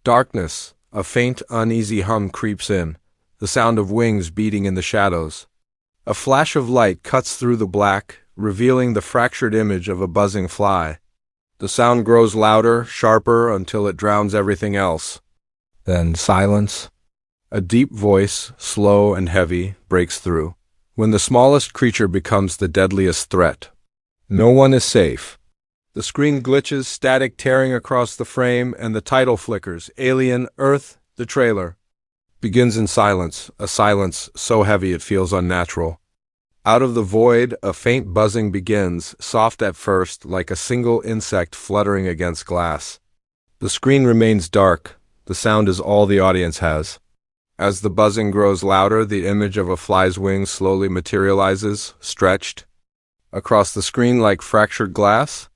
Darkness, a faint, uneasy hum creeps in, the sound of wings beating in the shadows. A flash of light cuts through the black, revealing the fractured image of a buzzing fly. The sound grows louder, sharper, until it drowns everything else. Then silence. A deep voice, slow and heavy, breaks through. When the smallest creature becomes the deadliest threat. No one is safe. The screen glitches, static tearing across the frame, and the title flickers. Alien, Earth, the trailer. Begins in silence, a silence so heavy it feels unnatural. Out of the void, a faint buzzing begins, soft at first, like a single insect fluttering against glass. The screen remains dark. The sound is all the audience has. As the buzzing grows louder, the image of a fly's wings slowly materializes, stretched across the screen like fractured glass.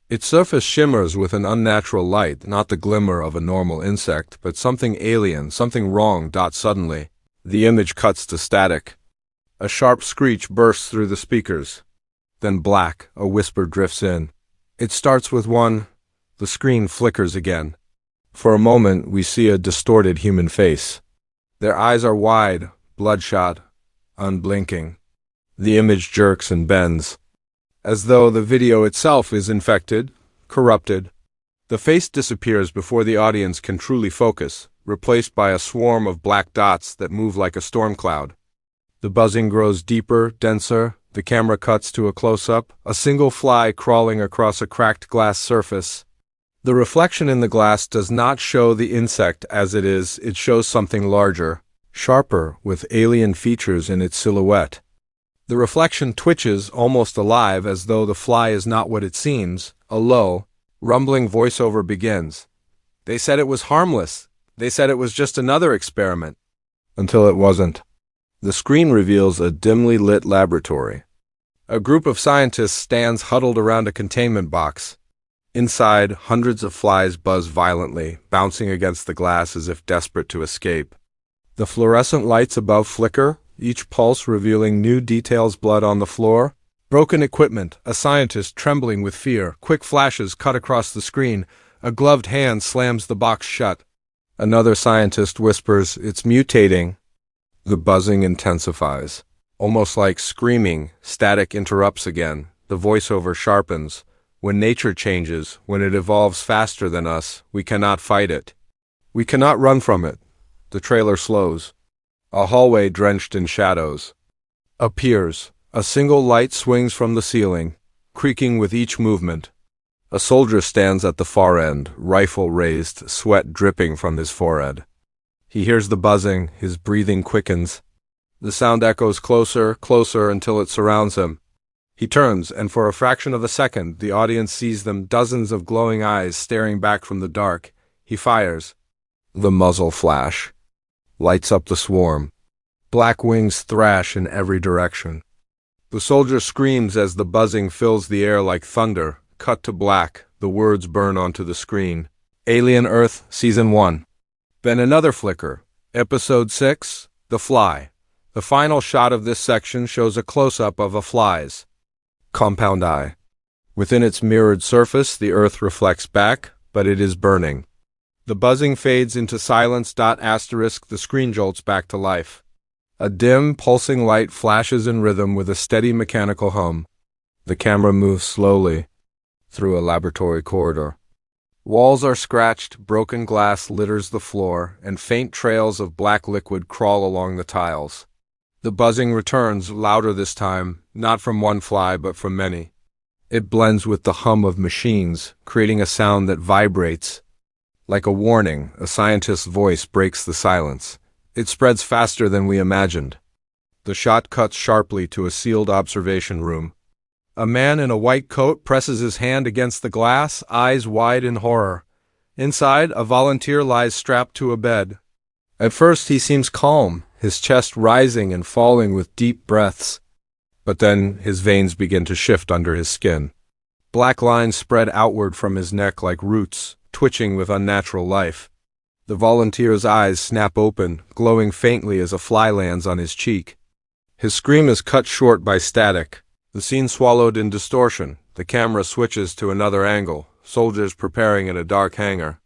Its surface shimmers with an unnatural light, not the glimmer of a normal insect, but something alien, something wrong. Suddenly, the image cuts to static. A sharp screech bursts through the speakers. Then black, a whisper drifts in. It starts with one. The screen flickers again. For a moment, we see a distorted human face. Their eyes are wide, bloodshot, unblinking. The image jerks and bends, as though the video itself is infected, corrupted. The face disappears before the audience can truly focus, replaced by a swarm of black dots that move like a storm cloud. The buzzing grows deeper, denser. The camera cuts to a close-up, a single fly crawling across a cracked glass surface. The reflection in the glass does not show the insect as it is, it shows something larger, sharper, with alien features in its silhouette. The reflection twitches, almost alive, as though the fly is not what it seems. A low, rumbling voiceover begins. They said it was harmless. They said it was just another experiment. Until it wasn't. The screen reveals a dimly lit laboratory. A group of scientists stands huddled around a containment box. Inside, hundreds of flies buzz violently, bouncing against the glass as if desperate to escape. The fluorescent lights above flicker, each pulse revealing new details. Blood on the floor. Broken equipment, a scientist trembling with fear. Quick flashes cut across the screen. A gloved hand slams the box shut. Another scientist whispers, "It's mutating." The buzzing intensifies. Almost like screaming, static interrupts again. The voiceover sharpens. When nature changes, when it evolves faster than us, we cannot fight it. We cannot run from it. The trailer slows. A hallway drenched in shadows appears. A single light swings from the ceiling, creaking with each movement. A soldier stands at the far end, rifle raised, sweat dripping from his forehead. He hears the buzzing, his breathing quickens. The sound echoes closer, closer until it surrounds him. He turns, and for a fraction of a second, the audience sees them, dozens of glowing eyes staring back from the dark. He fires. The muzzle flash lights up the swarm. Black wings thrash in every direction. The soldier screams as the buzzing fills the air like thunder. Cut to black, the words burn onto the screen. Alien Earth, Season 1. Then another flicker. Episode 6, The Fly. The final shot of this section shows a close-up of a fly's compound eye. Within its mirrored surface, the Earth reflects back, but it is burning. The buzzing fades into silence. The screen jolts back to life. A dim, pulsing light flashes in rhythm with a steady mechanical hum. The camera moves slowly through a laboratory corridor. Walls are scratched, broken glass litters the floor, and faint trails of black liquid crawl along the tiles. The buzzing returns, louder this time, not from one fly but from many. It blends with the hum of machines, creating a sound that vibrates. Like a warning, a scientist's voice breaks the silence. It spreads faster than we imagined. The shot cuts sharply to a sealed observation room. A man in a white coat presses his hand against the glass, eyes wide in horror. Inside, a volunteer lies strapped to a bed. At first he seems calm, his chest rising and falling with deep breaths. But then his veins begin to shift under his skin. Black lines spread outward from his neck like roots, twitching with unnatural life. The volunteer's eyes snap open, glowing faintly as a fly lands on his cheek. His scream is cut short by static. The scene swallowed in distortion. The camera switches to another angle, soldiers preparing in a dark hangar.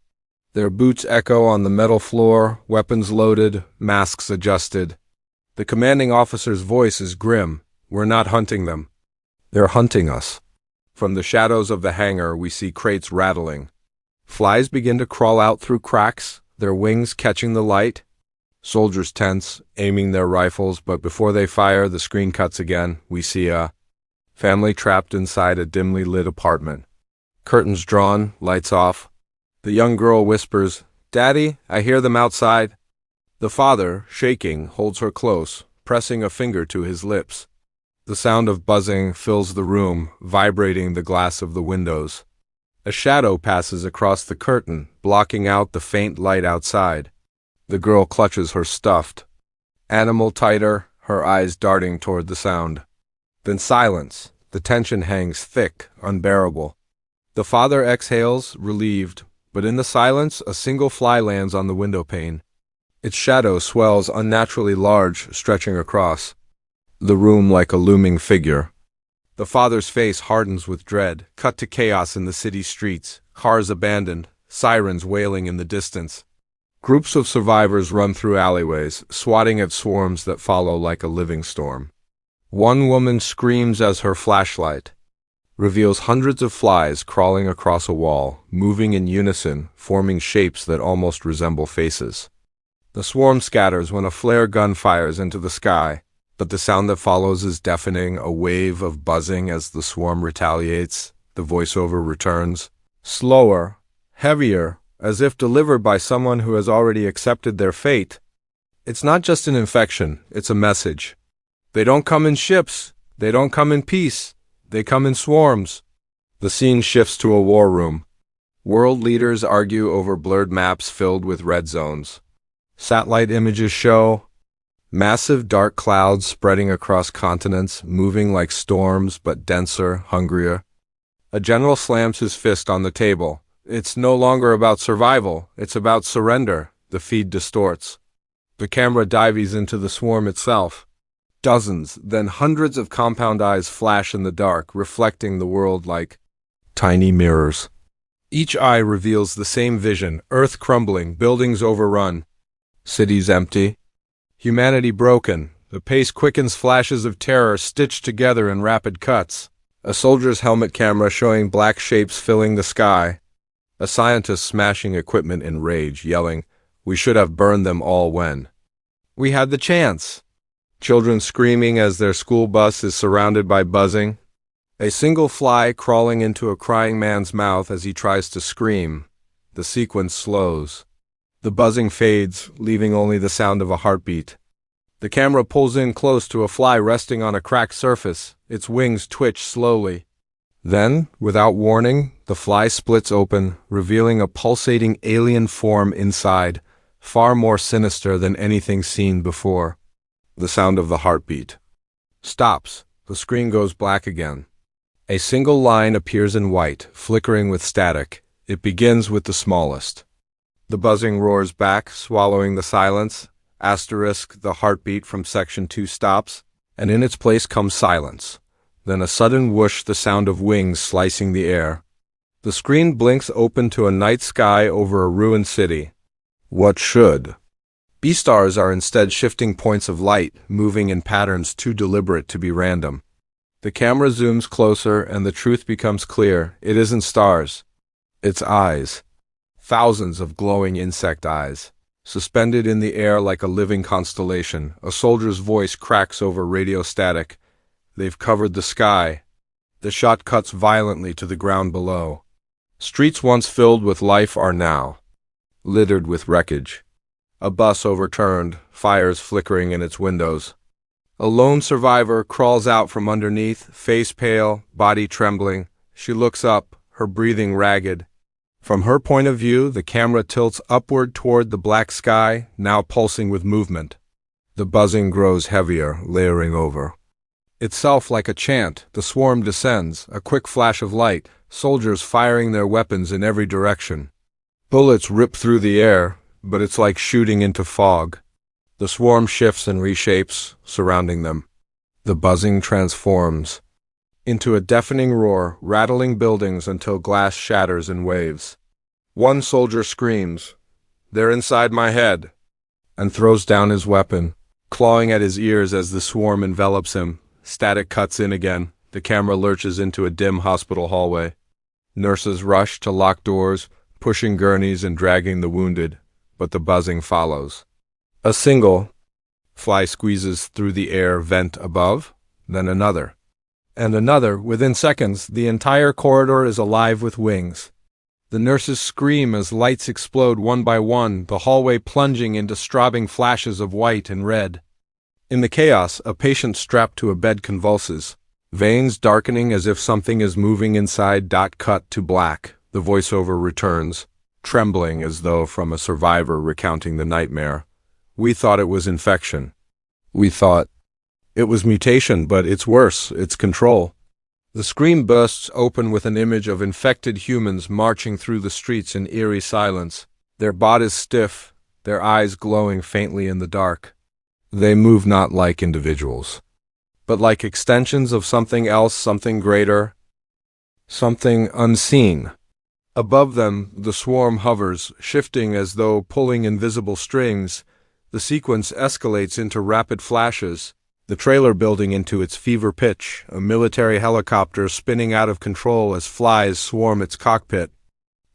Their boots echo on the metal floor, weapons loaded, masks adjusted. The commanding officer's voice is grim. We're not hunting them. They're hunting us. From the shadows of the hangar, we see crates rattling. Flies begin to crawl out through cracks, their wings catching the light. Soldiers tense, aiming their rifles, but before they fire, the screen cuts again. We see a family trapped inside a dimly lit apartment. Curtains drawn, lights off. The young girl whispers, "Daddy, I hear them outside." The father, shaking, holds her close, pressing a finger to his lips. The sound of buzzing fills the room, vibrating the glass of the windows. A shadow passes across the curtain, blocking out the faint light outside. The girl clutches her stuffed animal tighter, her eyes darting toward the sound. Then silence. The tension hangs thick, unbearable. The father exhales, relieved, but in the silence, a single fly lands on the window pane. Its shadow swells unnaturally large, stretching across the room like a looming figure. The father's face hardens with dread, cut to chaos in the city streets, cars abandoned, sirens wailing in the distance. Groups of survivors run through alleyways, swatting at swarms that follow like a living storm. One woman screams as her flashlight reveals hundreds of flies crawling across a wall, moving in unison, forming shapes that almost resemble faces. The swarm scatters when a flare gun fires into the sky, but the sound that follows is deafening, a wave of buzzing as the swarm retaliates. The voiceover returns, slower, heavier, as if delivered by someone who has already accepted their fate. It's not just an infection, it's a message. They don't come in ships, they don't come in peace, they come in swarms. The scene shifts to a war room. World leaders argue over blurred maps filled with red zones. Satellite images show massive dark clouds spreading across continents, moving like storms but denser, hungrier. A general slams his fist on the table. It's no longer about survival, it's about surrender. The feed distorts. The camera dives into the swarm itself. Dozens, then hundreds of compound eyes flash in the dark, reflecting the world like tiny mirrors. Each eye reveals the same vision: Earth crumbling, buildings overrun, cities empty, humanity broken. The pace quickens, flashes of terror stitched together in rapid cuts. A soldier's helmet camera showing black shapes filling the sky. A scientist smashing equipment in rage, yelling, "We should have burned them all when we had the chance." Children screaming as their school bus is surrounded by buzzing. A single fly crawling into a crying man's mouth as he tries to scream. The sequence slows. The buzzing fades, leaving only the sound of a heartbeat. The camera pulls in close to a fly resting on a cracked surface. Its wings twitch slowly. Then, without warning, the fly splits open, revealing a pulsating alien form inside, far more sinister than anything seen before. The sound of the heartbeat stops. The screen goes black again. A single line appears in white, flickering with static. It begins with the smallest. The buzzing roars back, swallowing the silence. Asterisk, the heartbeat from section 2 stops, and in its place comes silence. Then a sudden whoosh, the sound of wings slicing the air. The screen blinks open to a night sky over a ruined city. What should be stars are instead shifting points of light, moving in patterns too deliberate to be random. The camera zooms closer and the truth becomes clear. It isn't stars. It's eyes. Thousands of glowing insect eyes. Suspended in the air like a living constellation, a soldier's voice cracks over radio static. They've covered the sky. The shot cuts violently to the ground below. Streets once filled with life are now littered with wreckage. A bus overturned, fires flickering in its windows. A lone survivor crawls out from underneath, face pale, body trembling. She looks up, her breathing ragged. From her point of view, the camera tilts upward toward the black sky, now pulsing with movement. The buzzing grows heavier, layering over itself like a chant. The swarm descends, a quick flash of light, soldiers firing their weapons in every direction. Bullets rip through the air, but it's like shooting into fog. The swarm shifts and reshapes, surrounding them. The buzzing transforms into a deafening roar, rattling buildings until glass shatters in waves. One soldier screams, "They're inside my head," and throws down his weapon, clawing at his ears as the swarm envelops him. Static cuts in again. The camera lurches into a dim hospital hallway. Nurses rush to lock doors, pushing gurneys and dragging the wounded, but the buzzing follows. A single fly squeezes through the air vent above, then another, and another. Within seconds, the entire corridor is alive with wings. The nurses scream as lights explode one by one, the hallway plunging into strobing flashes of white and red. In the chaos, a patient strapped to a bed convulses, veins darkening as if something is moving inside. Cut to black. The voiceover returns, trembling as though from a survivor recounting the nightmare. "We thought it was infection. We thought it was mutation, but it's worse. It's control." The screen bursts open with an image of infected humans marching through the streets in eerie silence, their bodies stiff, their eyes glowing faintly in the dark. They move not like individuals, but like extensions of something else, something greater, something unseen. Above them, the swarm hovers, shifting as though pulling invisible strings. The sequence escalates into rapid flashes, the trailer building into its fever pitch, a military helicopter spinning out of control as flies swarm its cockpit.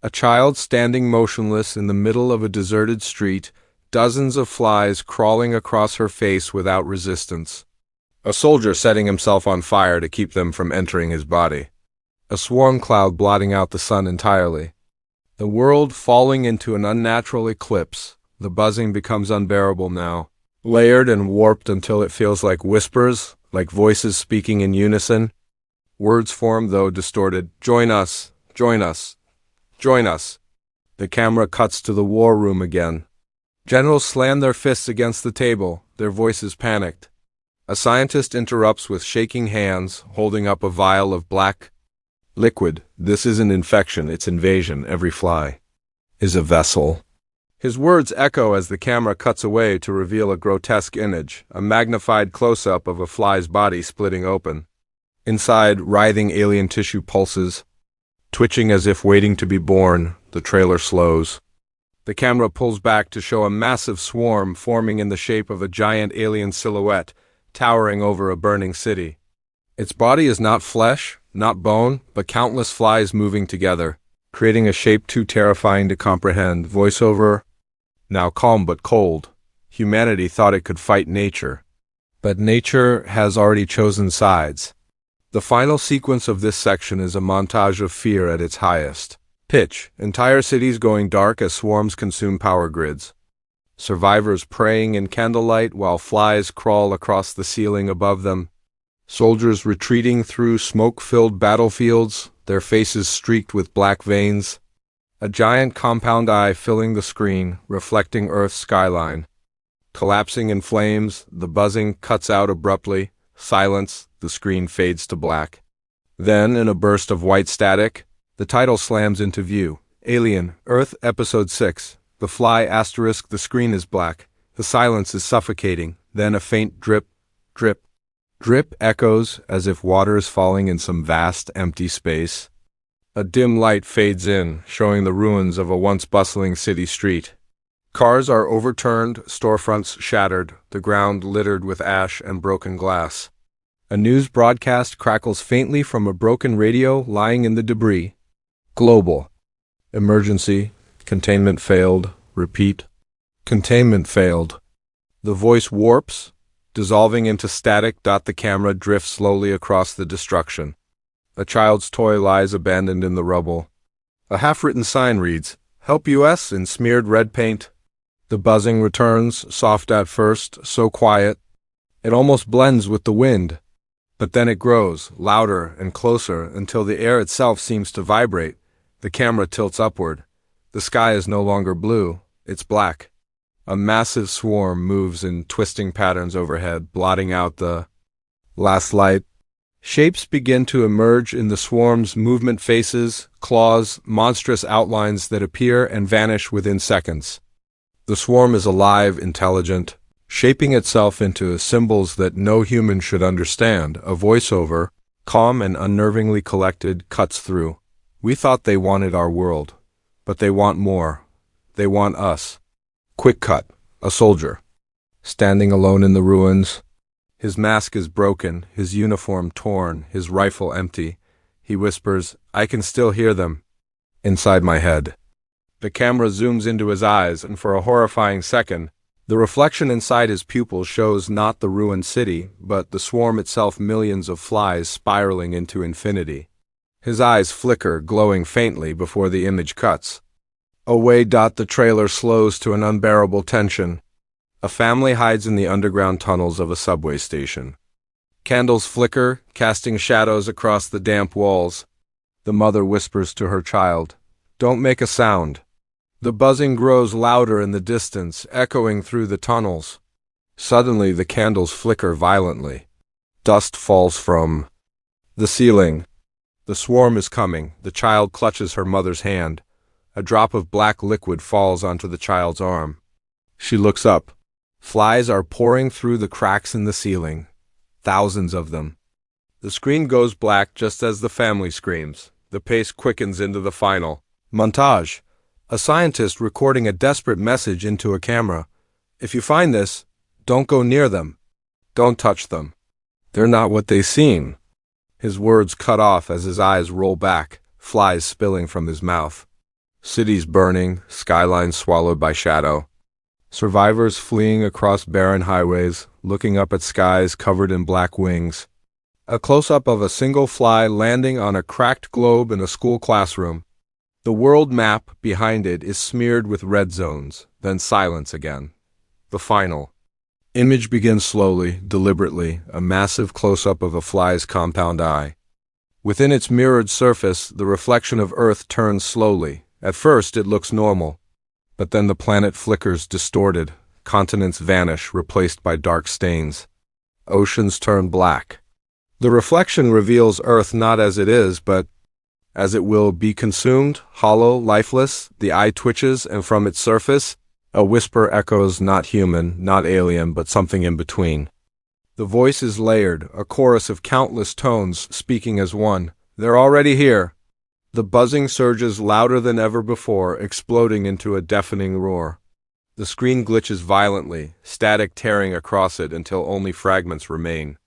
A child standing motionless in the middle of a deserted street, dozens of flies crawling across her face without resistance. A soldier setting himself on fire to keep them from entering his body. A swarm cloud blotting out the sun entirely. The world falling into an unnatural eclipse. The buzzing becomes unbearable now, layered and warped until it feels like whispers, like voices speaking in unison. Words form, though distorted. "Join us, join us, join us." The camera cuts to the war room again. Generals slam their fists against the table, their voices panicked. A scientist interrupts with shaking hands, holding up a vial of black liquid. "This isn't infection, it's invasion. Every fly is a vessel." His words echo as the camera cuts away to reveal a grotesque image, a magnified close-up of a fly's body splitting open. Inside, writhing alien tissue pulses, twitching as if waiting to be born. The trailer slows. The camera pulls back to show a massive swarm forming in the shape of a giant alien silhouette, towering over a burning city. Its body is not flesh, not bone, but countless flies moving together, creating a shape too terrifying to comprehend. Voiceover, now calm but cold. Humanity thought it could fight nature, but nature has already chosen sides. The final sequence of this section is a montage of fear at its highest pitch. Entire cities going dark as swarms consume power grids. Survivors praying in candlelight while flies crawl across the ceiling above them. Soldiers retreating through smoke-filled battlefields, their faces streaked with black veins. A giant compound eye filling the screen, reflecting Earth's skyline. Collapsing in flames, the buzzing cuts out abruptly. Silence, the screen fades to black. Then, in a burst of white static, the title slams into view. Alien, Earth, Episode 6. The fly asterisk, the screen is black. The silence is suffocating. Then a faint drip, drip, drip echoes as if water is falling in some vast, empty space. A dim light fades in, showing the ruins of a once bustling city street. Cars are overturned, storefronts shattered, the ground littered with ash and broken glass. A news broadcast crackles faintly from a broken radio lying in the debris. Global. Emergency. Containment failed. Repeat. Containment failed. The voice warps, dissolving into static. The camera drifts slowly across the destruction. A child's toy lies abandoned in the rubble. A half-written sign reads, "Help US," in smeared red paint. The buzzing returns, soft at first, so quiet. It almost blends with the wind. But then it grows, louder and closer, until the air itself seems to vibrate. The camera tilts upward. The sky is no longer blue, it's black. A massive swarm moves in twisting patterns overhead, blotting out the last light. Shapes begin to emerge in the swarm's movement, faces, claws, monstrous outlines that appear and vanish within seconds. The swarm is alive, intelligent, shaping itself into symbols that no human should understand. A voiceover, calm and unnervingly collected, cuts through. "We thought they wanted our world. But they want more. They want us. Quick cut. A soldier. Standing alone in the ruins. His mask is broken, his uniform torn, his rifle empty. He whispers, "I can still hear them." Inside my head. The camera zooms into his eyes, and for a horrifying second, the reflection inside his pupils shows not the ruined city, but the swarm itself, millions of flies spiraling into infinity. His eyes flicker, glowing faintly before the image cuts. Away. The trailer slows to an unbearable tension. A family hides in the underground tunnels of a subway station. Candles flicker, casting shadows across the damp walls. The mother whispers to her child, "Don't make a sound." The buzzing grows louder in the distance, echoing through the tunnels. Suddenly, the candles flicker violently. Dust falls from the ceiling. The swarm is coming. The child clutches her mother's hand. A drop of black liquid falls onto the child's arm. She looks up. Flies are pouring through the cracks in the ceiling. Thousands of them. The screen goes black just as the family screams. The pace quickens into the final montage. A scientist recording a desperate message into a camera. "If you find this, don't go near them. Don't touch them. They're not what they seem." His words cut off as his eyes roll back, flies spilling from his mouth. Cities burning, skylines swallowed by shadow. Survivors fleeing across barren highways, looking up at skies covered in black wings. A close-up of a single fly landing on a cracked globe in a school classroom. The world map behind it is smeared with red zones, then silence again. The final image begins slowly, deliberately, a massive close-up of a fly's compound eye. Within its mirrored surface, the reflection of Earth turns slowly. At first, it looks normal. But then the planet flickers distorted, continents vanish, replaced by dark stains. Oceans turn black. The reflection reveals Earth not as it is, but as it will be consumed, hollow, lifeless. The eye twitches, and from its surface, a whisper echoes, not human, not alien, but something in between. The voice is layered, a chorus of countless tones speaking as one. "They're already here." The buzzing surges louder than ever before, exploding into a deafening roar. The screen glitches violently, static tearing across it until only fragments remain.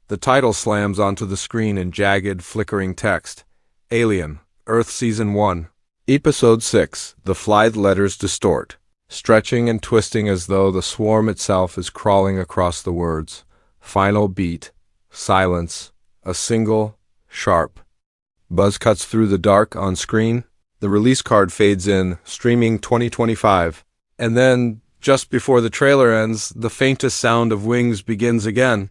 The title slams onto the screen in jagged, flickering text. Alien, Earth Season 1. Episode 6. The flied letters distort, stretching and twisting as though the swarm itself is crawling across the words. Final beat. Silence. A single, sharp buzz cuts through the dark on screen. The release card fades in, streaming 2025. And then, just before the trailer ends, the faintest sound of wings begins again.